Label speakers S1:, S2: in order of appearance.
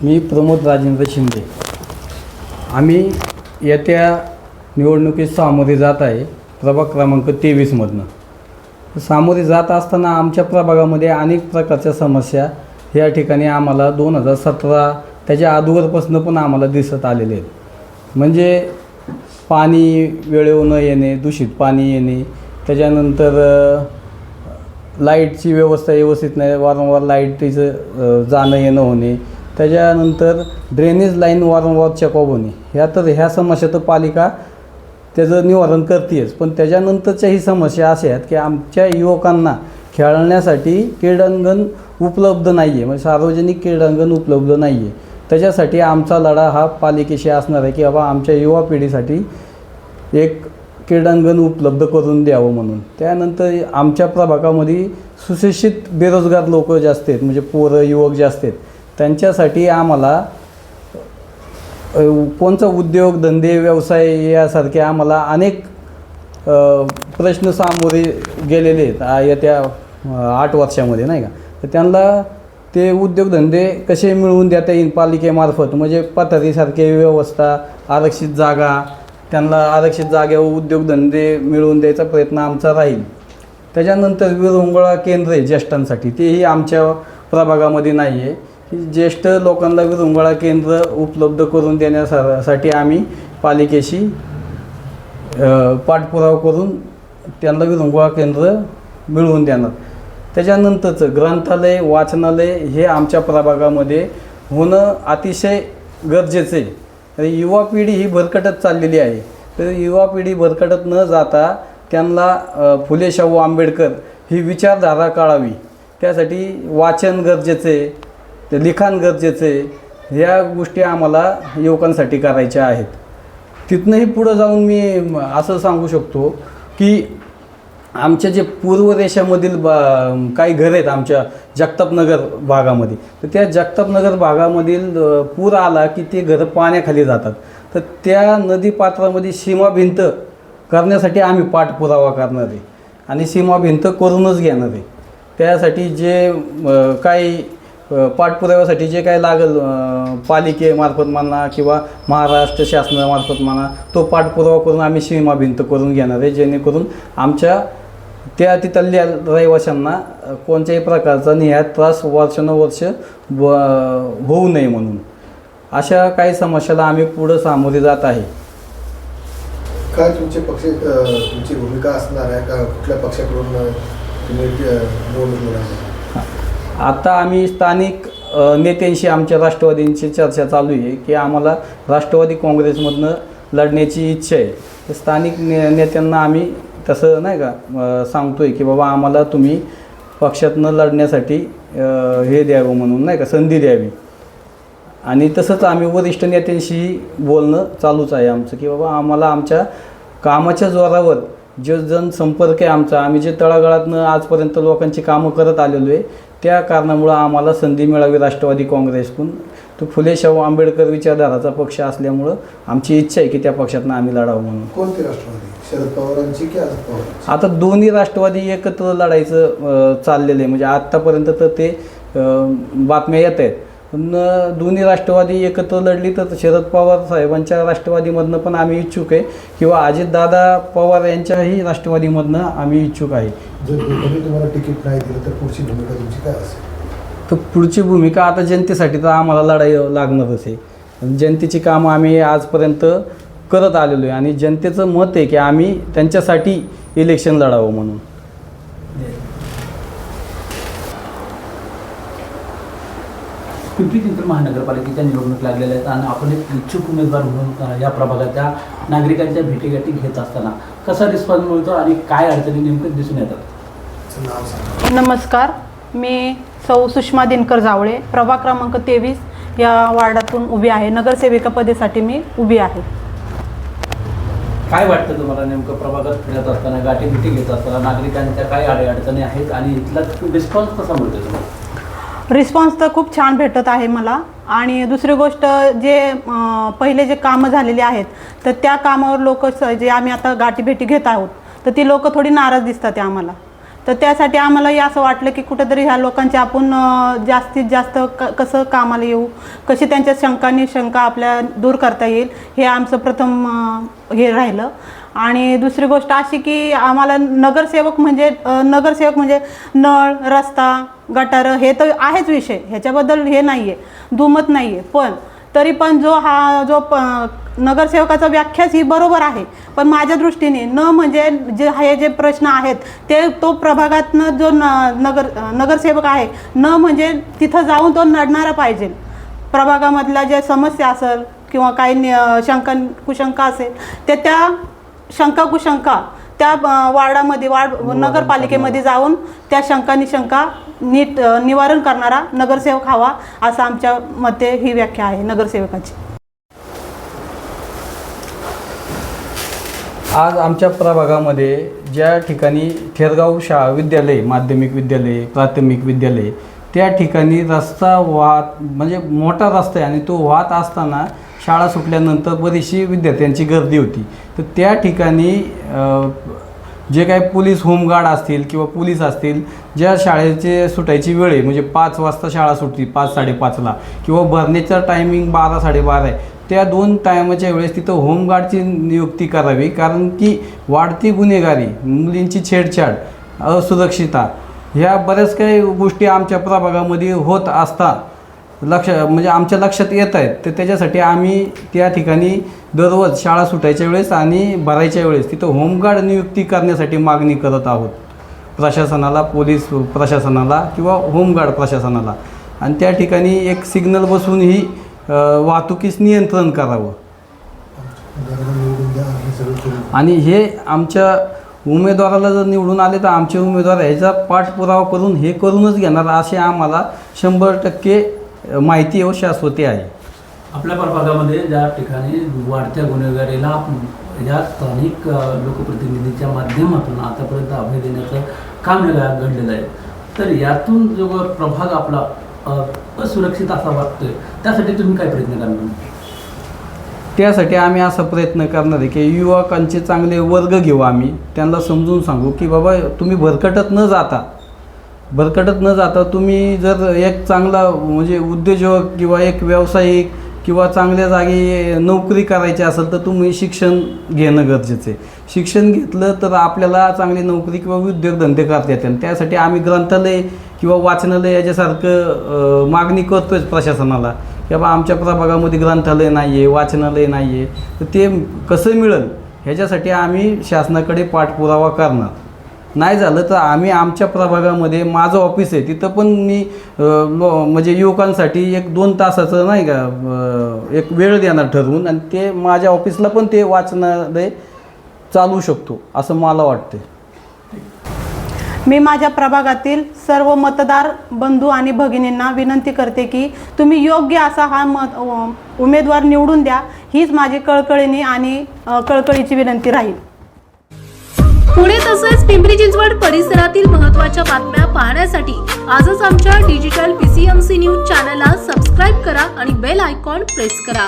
S1: मी प्रमोद राजेंद्र शिंदे. आम्ही येत्या निवडणुकीत सामोरे जात आहे प्रभाग क्रमांक 23मधनं. सामोरे जात असताना आमच्या प्रभागामध्ये अनेक प्रकारच्या समस्या या ठिकाणी आम्हाला 2017 त्याच्या अगोदरपासून पण आम्हाला दिसत आलेले आहेत. म्हणजे पाणी वेळेवर न येणे, दूषित पाणी येणे, त्याच्यानंतर लाईटची व्यवस्था व्यवस्थित नाही, वारंवार लाईटीचं जाणं येणं होणे, त्याच्यानंतर ड्रेनेज लाईन वारंवार चेकअप होणे. ह्या समस्या तर पालिका त्याचं निवारण करतेच, पण त्याच्यानंतरच्याही समस्या अशा आहेत की आमच्या युवकांना खेळण्यासाठी क्रीडांगण उपलब्ध नाही आहे, म्हणजे सार्वजनिक क्रीडांगण उपलब्ध नाही आहे. त्याच्यासाठी आमचा लढा हा पालिकेशी असणार आहे की बाबा आमच्या युवा पिढीसाठी एक क्रीडांगण उपलब्ध करून द्यावं म्हणून. त्यानंतर आमच्या प्रभागामध्ये सुशिक्षित बेरोजगार लोक जास्त आहेत, म्हणजे पोरं युवक जास्त आहेत. त्यांच्यासाठी आम्हाला कोणचा उद्योग धंदे व्यवसाय यासारखे आम्हाला अनेक प्रश्न सामोरे गेलेले आहेत येत्या 8 वर्षामध्ये, नाही का. तर त्यांना ते उद्योगधंदे कसे मिळवून देता येईल पालिकेमार्फत, म्हणजे पथारीसारखे व्यवस्था, आरक्षित जागा, त्यांना आरक्षित जागेवर उद्योगधंदे मिळवून द्यायचा प्रयत्न आमचा राहील. त्याच्यानंतर विरंगुळा केंद्र आहे ज्येष्ठांसाठी, तेही आमच्या प्रभागामध्ये नाही आहे. ज्येष्ठ लोकांना विरंगुळा केंद्र उपलब्ध करून देण्यासाठी आम्ही पालिकेशी पाठपुरावा करून त्यांना विरंगुळा केंद्र मिळवून देणार. त्याच्यानंतरचं ग्रंथालय, वाचनालय हे आमच्या प्रभागामध्ये होणं अतिशय गरजेचं आहे. युवा पिढी ही भरकटत चाललेली आहे. तर युवा पिढी भरकटत न जाता त्यांना फुले शाहू आंबेडकर ही विचारधारा कळावी, त्यासाठी वाचन गरजेचं आहे, ते लिखाण गरजेचं आहे. ह्या गोष्टी आम्हाला युवकांसाठी करायच्या आहेत. तिथनंही पुढं जाऊन मी असं सांगू शकतो की आमच्या जे पूर्व रेषामधील काही घरं आहेत आमच्या जगतापनगर भागामध्ये, तर त्या जगतापनगर भागामधील पूर आला की ते घरं पाण्याखाली जातात. तर त्या नदीपात्रामध्ये सीमाभिंत करण्यासाठी आम्ही पाठपुरावा करणार आहे आणि सीमाभिंत करूनच घेणार आहे. त्यासाठी जे काही पाठपुराव्यासाठी जे काही लागेल पालिकेमार्फत म्हणा किंवा महाराष्ट्र शासनामार्फत म्हणा, तो पाठपुरावा करून आम्ही सीमाभिंत करून घेणार आहे, जेणेकरून आमच्या त्या तिथल्या रहिवाशांना कोणत्याही प्रकारचा त्रास वर्षानुवर्ष होऊ नये म्हणून. अशा काही समस्याला आम्ही पुढं सामोरे जात आहे.
S2: काय तुमची भूमिका असणार आहे का? कुठल्या पक्षाकडून तुम्ही निवडणूक लढवणार?
S1: आता आम्ही स्थानिक नेत्यांशी आमच्या राष्ट्रवादींची चर्चा चालू आहे की आम्हाला राष्ट्रवादी काँग्रेसमधनं लढण्याची इच्छा आहे. स्थानिक नेत्यांना आम्ही तसं नाही का सांगतो आहे की बाबा आम्हाला तुम्ही पक्षातनं लढण्यासाठी हे द्यावं म्हणून, नाही का, संधी द्यावी. आणि तसंच आम्ही वरिष्ठ नेत्यांशी बोलणं चालूच आहे आमचं की बाबा आम्हाला आमच्या कामाच्या जोरावर जो जनसंपर्क आहे आमचा, आम्ही जे तळागाळातनं आजपर्यंत लोकांची कामं करत आलेलो आहे, त्या कारणामुळं आम्हाला संधी मिळावी राष्ट्रवादी काँग्रेसकडून. तो फुले शाहू आंबेडकर विचारधाराचा पक्ष असल्यामुळं आमची इच्छा आहे की त्या पक्षातनं आम्ही लढावं म्हणून.
S2: कोणती राष्ट्रवादी, शरद पवारांची की अजित पवारांची?
S1: आता दोन्ही राष्ट्रवादी एकत्र लढायचं चाललेलं आहे. म्हणजे आत्तापर्यंत तर ते बातम्या येत आहेत, पण दोन्ही राष्ट्रवादी एकत्र लढली तर शरद पवार साहेबांच्या राष्ट्रवादीमधनं पण आम्ही इच्छुक आहे किंवा अजितदादा पवार यांच्याही राष्ट्रवादीमधनं आम्ही इच्छुक आहे.
S2: जर दोघांनी तुम्हाला तिकीट नाही दिलं तर पुढची भूमिका तुमची काय असेल?
S1: तर पुढची भूमिका आता जनतेसाठी तर आम्हाला लढाई लागणारच आहे. जनतेची कामं आम्ही आजपर्यंत करत आलेलो आहे आणि जनतेचं मत आहे की आम्ही त्यांच्यासाठी इलेक्शन लढावं म्हणून.
S3: पिंपरी चिंचवड महानगरपालिकेच्या निवडणूक लागलेल्या आहेत आणि आपण एक इच्छुक उमेदवार म्हणून या प्रभागाच्या नागरिकांच्या भेटीगाठी घेत असताना कसा रिस्पॉन्स मिळतो आणि काय अडचणी नेमकं दिसून येतात?
S4: नमस्कार, मी सौ सुषमा दिनकर जावळे, प्रभाग क्रमांक 23 या वार्डातून उभी आहे. नगरसेविका पदासाठी मी उभी आहे.
S3: काय वाटतं तुम्हाला नेमकं प्रभागात फिरत असताना, गाठीभेटी घेत असताना नागरिकांच्या काय अडचणी आहेत आणि इथला रिस्पॉन्स कसा मिळतो तुम्हाला?
S4: रिस्पॉन्स तर खूप छान भेटत आहे मला. आणि दुसरी गोष्ट, जे पहिले जे कामं झालेली आहेत तर त्या कामावर लोक जे आम्ही आता गाठीभेटी घेत आहोत तर ती लोक थोडी नाराज दिसतात आहे आम्हाला. तर त्यासाठी आम्हालाही असं वाटलं की कुठेतरी ह्या लोकांचे आपण जास्तीत जास्त कसं कामाला येऊ, कशी त्यांच्या शंका आपल्या दूर करता येईल, हे आमचं प्रथम हे राहिलं. आणि दुसरी गोष्ट अशी की आम्हाला नगरसेवक म्हणजे नळ, रस्ता, गटार हे तर आहेच विषय, ह्याच्याबद्दल हे नाही आहे, दुमत नाही आहे. पण तरी पण जो नगरसेवकाचा व्याख्याच ही बरोबर आहे. पण माझ्या दृष्टीने म्हणजे जे प्रश्न आहेत ते तो प्रभागातनं जो नगरसेवक आहे म्हणजे तिथं जाऊन तो लढणारा पाहिजे. प्रभागामधल्या ज्या समस्या असेल किंवा काही कुशंका असेल त्या कुशंका त्या वार्डामध्ये नगरपालिकेमध्ये जाऊन त्या शंका नीट निवारण करणारा नगरसेवक हवा, असं आमच्या मते ही व्याख्या आहे नगरसेवकाची.
S1: आज आमच्या प्रभागामध्ये ज्या ठिकाणी थेरगाव शाळा विद्यालय, माध्यमिक विद्यालय, प्राथमिक विद्यालय, त्या ठिकाणी रस्ता म्हणजे मोठा रस्ता आहे आणि तो वाहत असताना शाळा सुटल्यानंतर बरीचशी विद्यार्थ्यांची गर्दी होती. तर त्या ठिकाणी जे काही पोलीस होमगार्ड असतील किंवा पोलीस असतील, ज्या शाळेचे सुटायची वेळ आहे म्हणजे 5 वाजता शाळा सुटती, 5-5:30ला, किंवा भरण्याचा टायमिंग 12-12:30 आहे, त्या 2 टायमाच्या वेळेस तिथं होमगार्डची नियुक्ती करावी. कारण की वाढती गुन्हेगारी, मुलींची छेडछाड, असुरक्षितता, ह्या बऱ्याच काही गोष्टी आमच्या प्रभागामध्ये होत असता म्हणजे आमच्या लक्षात येत आहेत. तर त्याच्यासाठी आम्ही त्या ठिकाणी दररोज शाळा सुटायच्या वेळेस आणि भरायच्या वेळेस तिथं होमगार्ड नियुक्ती करण्यासाठी मागणी करत आहोत प्रशासनाला, पोलीस प्रशासनाला किंवा होमगार्ड प्रशासनाला. आणि त्या ठिकाणी एक सिग्नल बसून ही वाहतुकीस नियंत्रण करावं. आणि हे आमच्या उमेदवाराला जर निवडून आले तर आमचे उमेदवार ह्याचा पाठपुरावा करून हे करूनच घेणार असे आम्हाला 100% माहिती व शाश्वती आहे.
S3: आपल्या प्रभागामध्ये ज्या ठिकाणी वाढत्या गुन्हेगारीला या स्थानिक लोकप्रतिनिधीच्या माध्यमातून आतापर्यंत अभय देण्याचं काम घडलेलं आहे. तर यातून जो प्रभाग आपला असुरक्षित असा वाटतोय, त्यासाठी तुम्ही काय प्रयत्न करणार?
S1: त्यासाठी आम्ही असा प्रयत्न करणार आहे की युवकांचे चांगले वर्ग घेऊ, आम्ही त्यांना समजून सांगू की बाबा तुम्ही भरकटत न जाता तुम्ही जर एक चांगला म्हणजे उद्योजक किंवा एक व्यावसायिक किंवा चांगल्या जागी नोकरी करायची असेल तर तुम्ही शिक्षण घेणं गरजेचं आहे. शिक्षण घेतलं तर आपल्याला चांगली नोकरी किंवा उद्योगधंदे करता येतील. त्यासाठी आम्ही ग्रंथालय किंवा वाचनालय याच्यासारखं मागणी करतोय प्रशासनाला की बाबा आमच्या प्रभागामध्ये ग्रंथालय नाही आहे, वाचनालय नाही आहे, तर ते कसं मिळेल ह्याच्यासाठी आम्ही शासनाकडे पाठपुरावा करणार. नाही झालं तर आम्ही आमच्या प्रभागामध्ये माझं ऑफिस आहे तिथं पण मी म्हणजे युवकांसाठी 1-2 तासाचं नाही का एक वेळ देणार ठरवून, आणि ते माझ्या ऑफिसला पण ते वाचनालय चालू शकतो असं मला वाटतं.
S4: मी माझ्या प्रभागातील सर्व मतदार बंधू आणि भगिनींना विनंती करते की तुम्ही योग्य असा हा उमेदवार निवडून द्या, हीच माझी कळकळीने आणि कळकळीची विनंती राहील.
S5: पुणे तसेच पिंपरी चिंचवड परिसरातील महत्त्वाच्या बातम्या पाहण्यासाठी आजच आमच्या डिजिटल PCMC न्यूज चॅनलला सबस्क्राईब करा आणि बेल आयकॉन प्रेस करा.